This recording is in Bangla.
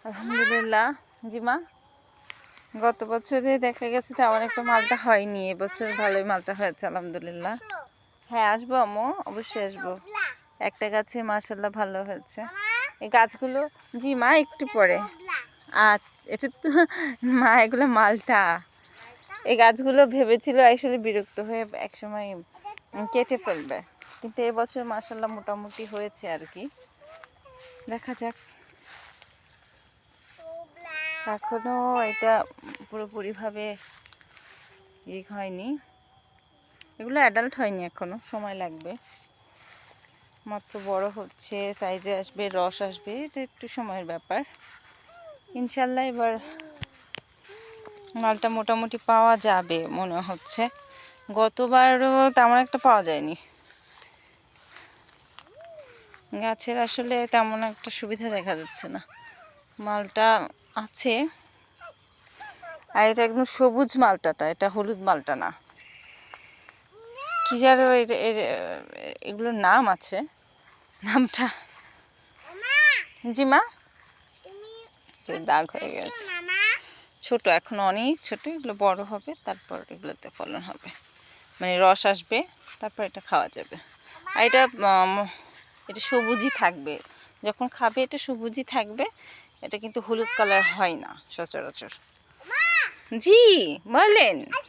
আলহামদুলিল্লাহ। জি মা, গত বছরে দেখা গেছে তেমন একটা মালটা হয়নি, এবছর ভালোই মালটা হয়েছে আলহামদুলিল্লাহ। হ্যাঁ আসবো আম্মু, অবশ্যই আসবো। একটা গাছে মাশাআল্লাহ ভালো হয়েছে এই গাছগুলো। জি মা, একটু পরে। আচ্ছা, এটা তো মা এগুলো মালটা। এই গাছগুলো ভেবেছিল আসলে বিরক্ত হয়ে একসময় কেটে ফেলবে, কিন্তু এবছর মাশাআল্লাহ মোটামুটি হয়েছে আর কি। দেখা যাক। এখনো এটা পুরোপুরিভাবে ই হয়নি, এগুলো অ্যাডাল্ট হয়নি, এখনো সময় লাগবে, মাত্র বড় হচ্ছে, সাইজে আসবে, রস আসবে, এটা একটু সময়ের ব্যাপার। ইনশাল্লাহ এবার মালটা মোটামুটি পাওয়া যাবে মনে হচ্ছে, গতবারও তেমন একটা পাওয়া যায়নি। গাছের আসলে তেমন একটা সুবিধা দেখা যাচ্ছে না, মালটা আছে। আর এটা একদম সবুজ মালটাটা, এটা হলুদ মালটা না। কি যেন এগুলোর নাম আছে, নামটা। জি মা, দাগ হয়ে গেছে, ছোট এখনো অনেক ছোট, এগুলো বড় হবে, তারপর এগুলোতে ফলন হবে, মানে রস আসবে, তারপর এটা খাওয়া যাবে। আর এটা এটা সবুজই থাকবে, যখন খাবে এটা সবুজই থাকবে, এটা কিন্তু হলুদ কালার হয় না সচরাচর। জি বলেন।